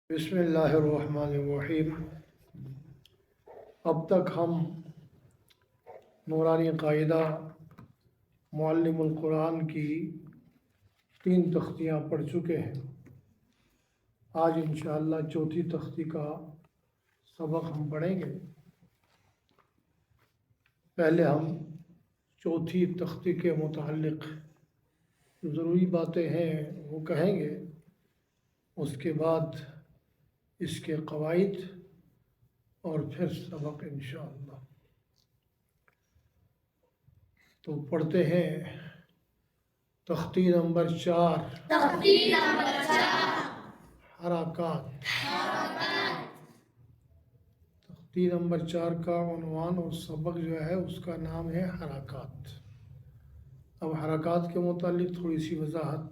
بسم اللہ الرحمن الرحیم۔ اب تک ہم نورانی قاعدہ معلم القرآن کی 3 تختیاں پڑھ چکے ہیں۔ آج انشاءاللہ چوتھی تختی کا سبق ہم پڑھیں گے۔ پہلے ہم چوتھی تختی کے متعلق جو ضروری باتیں ہیں وہ کہیں گے، اس کے بعد اس کے قواعد اور پھر سبق انشاءاللہ۔ تو پڑھتے ہیں تختی نمبر 4، حرکات۔ تختی نمبر 4 کا عنوان اور سبق جو ہے اس کا نام ہے حرکات۔ اب حرکات کے متعلق تھوڑی سی وضاحت۔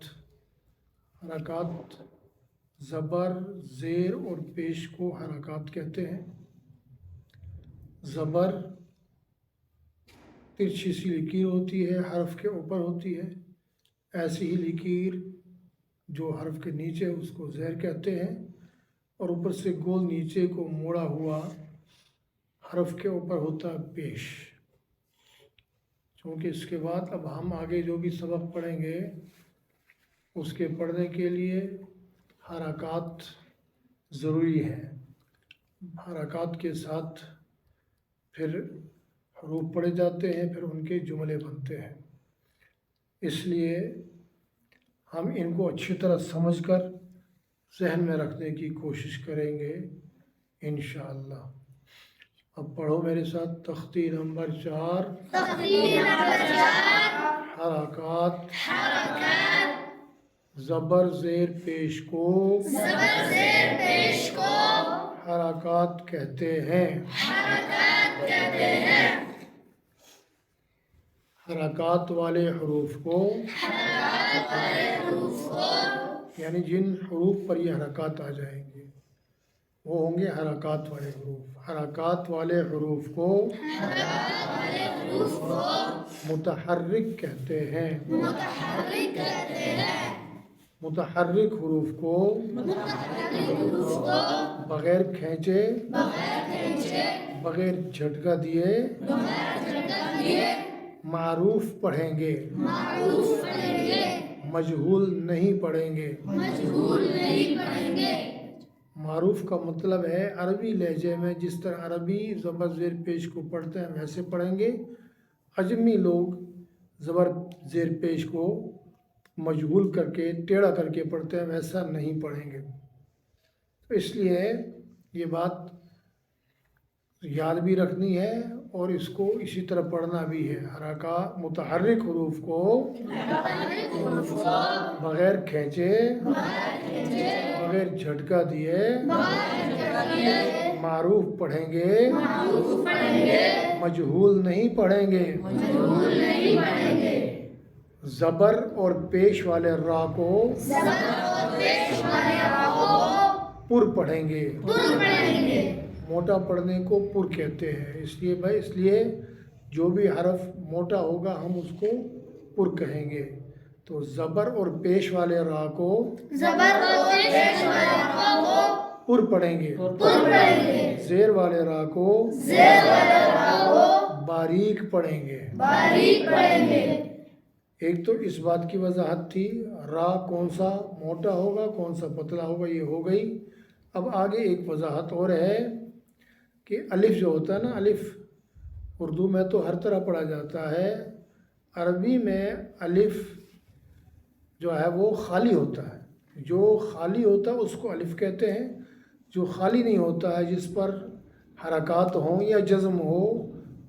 حرکات زبر، زیر اور پیش کو حرکات کہتے ہیں۔ زبر ترچھی سی لکیر ہوتی ہے، حرف کے اوپر ہوتی ہے۔ ایسی ہی لکیر جو حرف کے نیچے اس کو زیر کہتے ہیں، اور اوپر سے گول نیچے کو موڑا ہوا حرف کے اوپر ہوتا ہے پیش۔ چونکہ اس کے بعد اب ہم آگے جو بھی سبق پڑھیں گے اس کے پڑھنے کے لیے حرکات ضروری ہے۔ حرکات کے ساتھ پھر حروف پڑھے جاتے ہیں، پھر ان کے جملے بنتے ہیں۔ اس لیے ہم ان کو اچھی طرح سمجھ کر ذہن میں رکھنے کی کوشش کریں گے انشاءاللہ۔ اب پڑھو میرے ساتھ تختی نمبر 4، حرکات۔ زبر زیر پیش کو حرکات کہتے ہیں۔ حرکات والے حروف کو یعنی جن حروف پر یہ حرکات آ جائیں گے وہ ہوں گے حرکات والے حروف۔ حرکات والے حروف کو متحرک کہتے ہیں۔ متحرک حروف کو بغیر کھینچے، بغیر جھٹکا دیے معروف پڑھیں گے، مجہول نہیں پڑھیں گے۔ معروف کا مطلب ہے عربی لہجے میں جس طرح عربی زبر زیر پیش کو پڑھتے ہیں ویسے پڑھیں گے۔ عجمی لوگ زبر زیر پیش کو مجہول کر کے ٹیڑھا کر کے پڑھتے ہیں، ویسا نہیں پڑھیں گے۔ تو اس لیے یہ بات یاد بھی رکھنی ہے اور اس کو اسی طرح پڑھنا بھی ہے۔ حرکات متحرک حروف کو بغیر کھینچے، بغیر جھٹکا دیے معروف پڑھیں گے، مجہول نہیں پڑھیں گے۔ زبر اور پیش والے را کو پر پڑھیں گے۔ موٹا پڑھنے کو پر کہتے ہیں۔ اس لیے جو بھی حرف موٹا ہوگا ہم اس کو پر کہیں گے۔ تو زبر اور پیش والے را کو پر پڑھیں گے۔ زیر والے را کو باریک پڑھیں گے۔ ایک تو اس بات کی وضاحت تھی، را کون سا موٹا ہوگا کون سا پتلا ہوگا، یہ ہو گئی۔ اب آگے ایک وضاحت اور ہے کہ الف جو ہوتا ہے نا، الف اردو میں تو ہر طرح پڑھا جاتا ہے، عربی میں الف جو ہے وہ خالی ہوتا ہے۔ جو خالی ہوتا ہے اس کو الف کہتے ہیں، جو خالی نہیں ہوتا ہے جس پر حرکات ہوں یا جزم ہو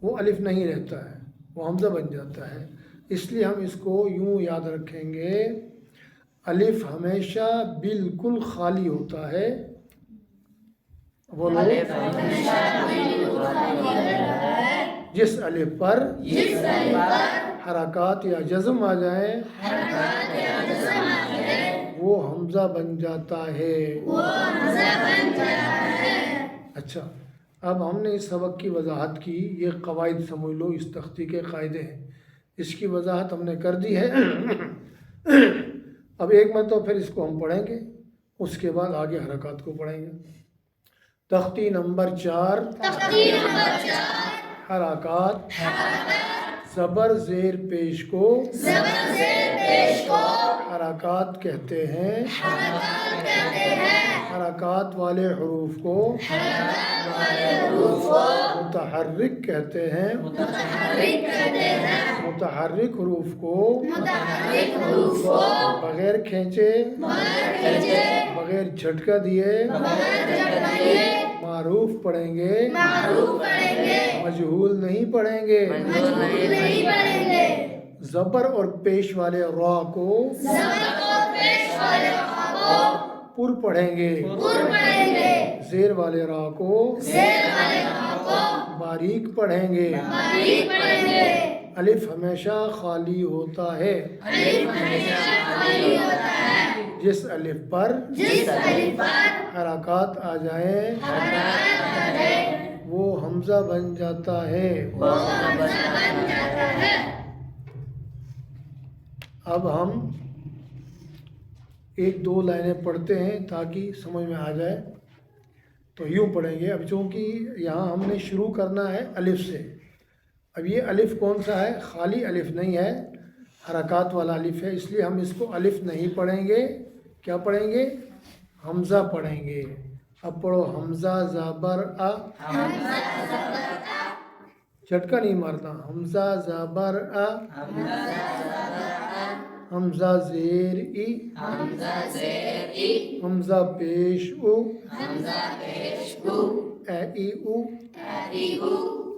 وہ الف نہیں رہتا ہے، وہ حمزہ بن جاتا ہے۔ اس لیے ہم اس کو یوں یاد رکھیں گے، الف ہمیشہ بالکل خالی ہوتا ہے۔ بولو، جس الف پر حرکات یا جزم آ جائیں وہ حمزہ بن جاتا ہے۔ اچھا، اب ہم نے اس سبق کی وضاحت کی، یہ قواعد سمجھ لو، اس تختی کے قاعدے ہیں، اس کی وضاحت ہم نے کر دی ہے۔ اب ایک مرتبہ پھر اس کو ہم پڑھیں گے اس کے بعد آگے حرکات کو پڑھیں گے. تختی نمبر 4 حرکات زبر زیر پیش کو حرکات کہتے ہیں. حرکات والے حروف کو متحرک کہتے ہیں. متحرک حروف کو بغیر کھینچے بغیر جھٹکا دیے معروف پڑھیں گے، مجہول نہیں پڑھیں گے. زبر اور پیش والے را کو پر پڑھیں گے. زیر والے را کو باریک پڑھیں گے. الف ہمیشہ خالی ہوتا ہے. جس الف پر حرکات آ جائیں وہ حمزہ بن جاتا ہے. اب ہم ایک دو لائنیں پڑھتے ہیں تاکہ سمجھ میں آ جائے. تو یوں پڑھیں گے. اب چونکہ یہاں ہم نے شروع کرنا ہے الف سے. اب یہ الف کون سا ہے؟ خالی الف نہیں ہے، حرکات والا الف ہے، اس لیے ہم اس کو الف نہیں پڑھیں گے. کیا پڑھیں گے؟ حمزہ پڑھیں گے. اب پڑھو حمزہ زبر آ، جھٹکا نہیں مارتا. حمزہ زبر آ، حمزہ زیر ای، حمزہ پیش او، اے ای او.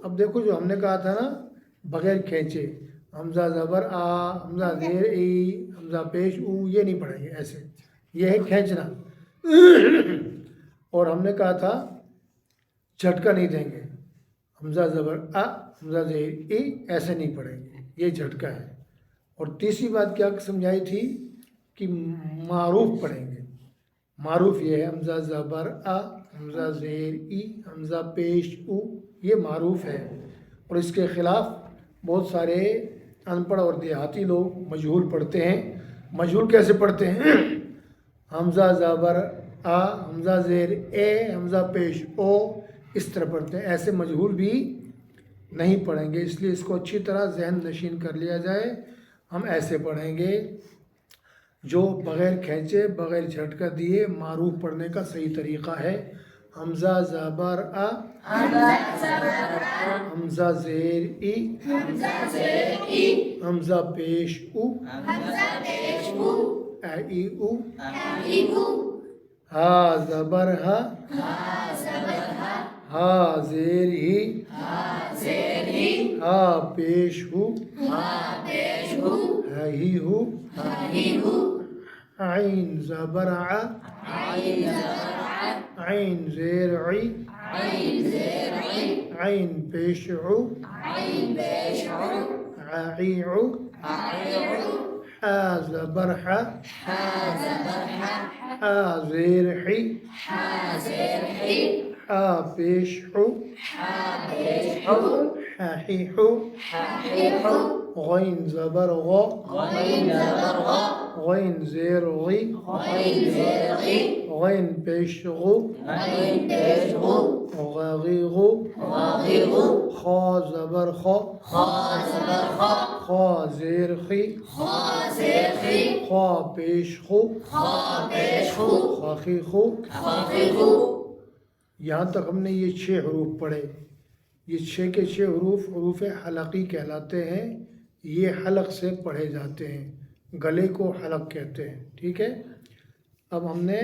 اب دیکھو جو ہم نے کہا تھا نا بغیر کھینچے، حمزہ زبر آ، حمزہ زیر ای، حمزہ پیش او، یہ نہیں پڑھیں گے ایسے، یہ ہے کھینچنا. اور ہم نے کہا تھا جھٹکا نہیں دیں گے. حمزہ زبر آ، حمزہ زیر ای ایسے نہیں پڑھیں گے، یہ جھٹکا ہے. اور تیسری بات کیا سمجھائی تھی کہ معروف پڑھیں گے. معروف یہ ہے حمزہ زبر آ، حمزہ زیر ای، حمزہ پیش او، یہ معروف ہے. اور اس کے خلاف بہت سارے ان پڑھ اور دیہاتی لوگ مجہول پڑھتے ہیں. مجہول کیسے پڑھتے ہیں؟ حمزہ زبر آ، حمزہ زیر اے، حمزہ پیش او، اس طرح پڑھتے ہیں. ایسے مجہول بھی نہیں پڑھیں گے، اس لیے اس کو اچھی طرح ذہن نشین کر لیا جائے. ہم ایسے پڑھیں گے جو بغیر کھینچے بغیر جھٹکا دیے معروف پڑھنے کا صحیح طریقہ ہے. حمزہ زبر آ، حمزہ زیر ای، حمزہ پیش او، اے ای او. ہا زبر ہا، ہا زیر ہی، ہا پیش ہو، ہا ہی ہو. عین زبر ع، عین زیر عی، عین پیش عو، عی عو. حا زبر حا، حا زیر حی، حا پیش حو، حا حی حو. غین زبر غا، غین زیر غی، غین پیش غو، غا غی غو. خا زبر خا، خا زیر خی، خا پیش خو، خا خی خو. یہاں تک ہم نے یہ 6 حروف پڑھے. یہ 6 کے 6 حروف حروف حلقی کہلاتے ہیں. یہ حلق سے پڑھے جاتے ہیں، گلے کو حلق کہتے ہیں. ٹھیک ہے. اب ہم نے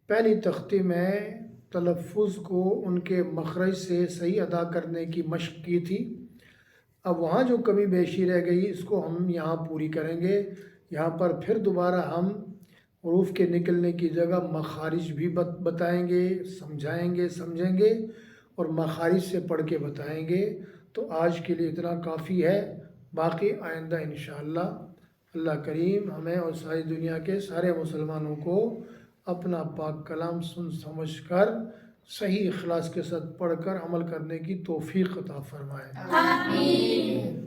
پہلی تختی میں تلفظ کو ان کے مخرج سے صحیح ادا کرنے کی مشق کی تھی. اب وہاں جو کمی بیشی رہ گئی اس کو ہم یہاں پوری کریں گے. یہاں پر پھر دوبارہ ہم حروف کے نکلنے کی جگہ مخارج بھی بتائیں گے، سمجھائیں گے، سمجھیں گے اور مخارج سے پڑھ کے بتائیں گے. تو آج کے لیے اتنا کافی ہے. باقی آئندہ انشاءاللہ اللہ کریم ہمیں اور ساری دنیا کے سارے مسلمانوں کو اپنا پاک کلام سن سمجھ کر صحیح اخلاص کے ساتھ پڑھ کر عمل کرنے کی توفیق عطا فرمائے. آمین.